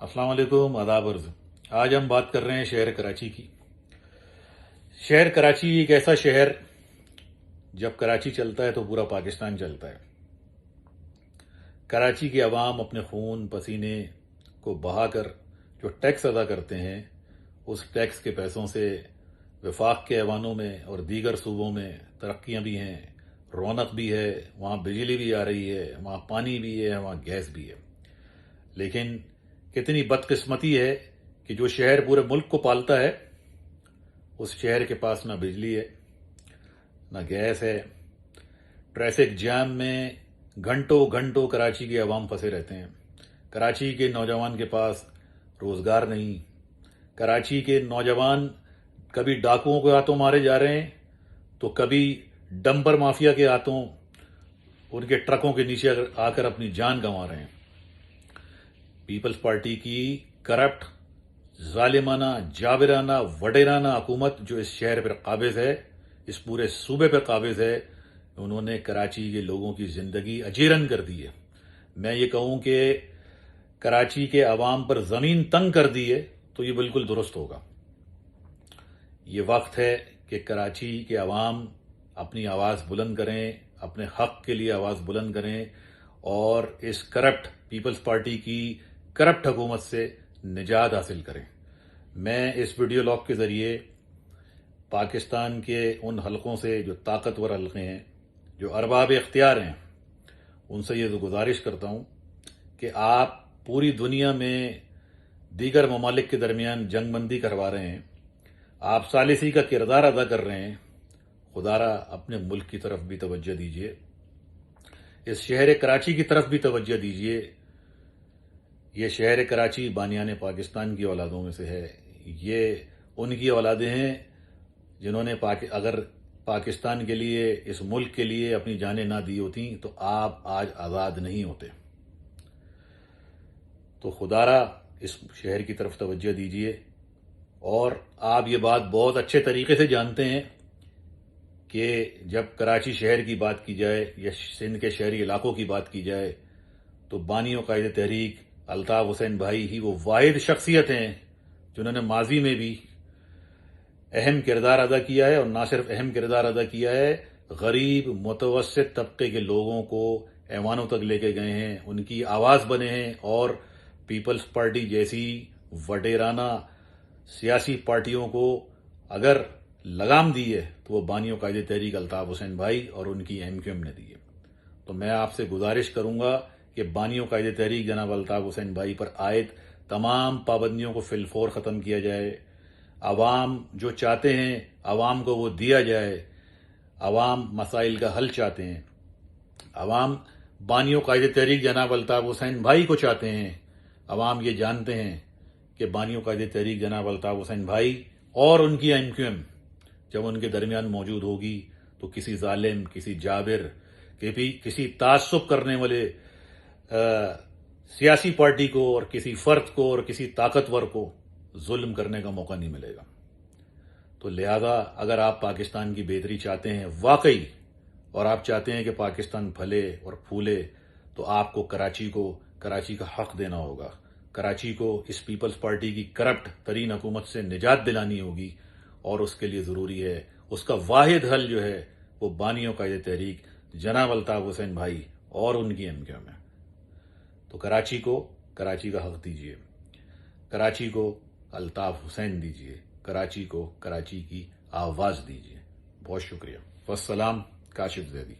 अस्सलाम वालेकुम, आदाब अर्ज़। आज हम बात कर रहे हैं शहर कराची की। शहर कराची एक ऐसा शहर, जब कराची चलता है तो पूरा पाकिस्तान चलता है। कराची के अवाम अपने खून पसीने को बहाकर जो टैक्स अदा करते हैं, उस टैक्स के पैसों से वफाक के ऐवानों में और दीगर सूबों में तरक्कियाँ भी हैं, रौनक भी है, वहाँ बिजली भी आ रही है, वहाँ पानी भी है, वहाँ गैस भी है। लेकिन कितनी बदकिस्मती है कि जो शहर पूरे मुल्क को पालता है, उस शहर के पास ना बिजली है, ना गैस है। ट्रैफिक जाम में घंटों घंटों कराची के अवाम फंसे रहते हैं। कराची के नौजवान के पास रोज़गार नहीं। कराची के नौजवान कभी डाकुओं के हाथों मारे जा रहे हैं, तो कभी डंपर माफिया के हाथों उनके ट्रकों के नीचे आकर अपनी जान गंवा रहे हैं। पीपल्स पार्टी की करप्ट, जालिमाना, जाबिराना, वडेराना हुकूमत जो इस शहर पर काबिज है, इस पूरे सूबे पर काबिज है, उन्होंने कराची के लोगों की जिंदगी अजीरन कर दी है। मैं ये कहूं कि कराची के अवाम पर जमीन तंग कर दी है, तो ये बिल्कुल दुरुस्त होगा। ये वक्त है कि कराची के अवाम अपनी आवाज़ बुलंद करें, अपने हक के लिए आवाज़ बुलंद करें और इस करप्ट पीपल्स पार्टी की करप्ट हुकूमत से निजात हासिल करें। मैं इस वीडियो लॉग के ज़रिए पाकिस्तान के उन हलकों से जो ताकतवर हलके हैं, जो अरबाब इख्तियार हैं, उनसे ये गुजारिश करता हूँ कि आप पूरी दुनिया में दीगर ममालिक के दरमियान जंगबंदी करवा रहे हैं, आप सालिसी का किरदार अदा कर रहे हैं। खुदारा अपने मुल्क की तरफ भी तवज्जो दीजिए, इस शहर कराची की तरफ भी तवज्जो दीजिए। ये शहर कराची बानियान पाकिस्तान की औलादों में से है। ये उनकी औलादें हैं जिन्होंने अगर पाकिस्तान के लिए, इस मुल्क के लिए अपनी जानें ना दी होती तो आप आज आज़ाद नहीं होते। तो खुदारा इस शहर की तरफ तवज्जो दीजिए। और आप ये बात बहुत अच्छे तरीके से जानते हैं कि जब कराची शहर की बात की जाए या सिंध के शहरी इलाकों की बात की जाए, तो बानियों कायदे तहरीक अल्ताफ़ हुसैन भाई ही वो वाहिद शख्सियत हैं जिन्होंने माजी में भी अहम किरदार अदा किया है, और ना सिर्फ अहम किरदार अदा किया है, गरीब मुतवस्सित तबके के लोगों को ऐवानों तक लेके गए हैं, उनकी आवाज़ बने हैं। और पीपल्स पार्टी जैसी वडेराना सियासी पार्टियों को अगर लगाम दी है, तो वो बानियों कायदे तहरीक अल्ताफ़ हुसैन भाई और उनकी MQM ने दी है। तो मैं आपसे गुजारिश करूंगा कि बानियों कायदे तहरीक जनाब अल्ताफ़ हुसैन भाई पर आयद तमाम पाबंदियों को फिलफौर ख़त्म किया जाए। अवाम जो चाहते हैं, अवाम को वो दिया जाए। अवाम मसाइल का हल चाहते हैं। अवाम बानियों कायदे तहरीक जनाब अल्ताफ़ हुसैन भाई को चाहते हैं। अवाम ये जानते हैं कि बानियों कायदे तहरीक जनाब अल्ताफ़ हुसैन भाई और उनकी MQM जब उनके दरमियान मौजूद होगी, तो किसी जालिम, किसी जाबिर, किसी तासुब करने वाले सियासी पार्टी को और किसी फर्द को और किसी ताकतवर को जुल्म करने का मौका नहीं मिलेगा। तो लिहाजा अगर आप पाकिस्तान की बेहतरी चाहते हैं वाकई, और आप चाहते हैं कि पाकिस्तान फले और फूले, तो आपको कराची का हक देना होगा। कराची को इस पीपल्स पार्टी की करप्ट तरीन हुकूमत से निजात दिलानी होगी, और उसके लिए ज़रूरी है, उसका वाहिद हल जो है वो बानियों कायदे तहरीक जनाब अल्ताफ़ हुसैन भाई और उनकी MQM है। तो कराची का हक दीजिए, कराची को अल्ताफ़ हुसैन दीजिए, कराची को कराची की आवाज़ दीजिए। बहुत शुक्रिया। वस्सलाम। काशिफ ज़ैदी।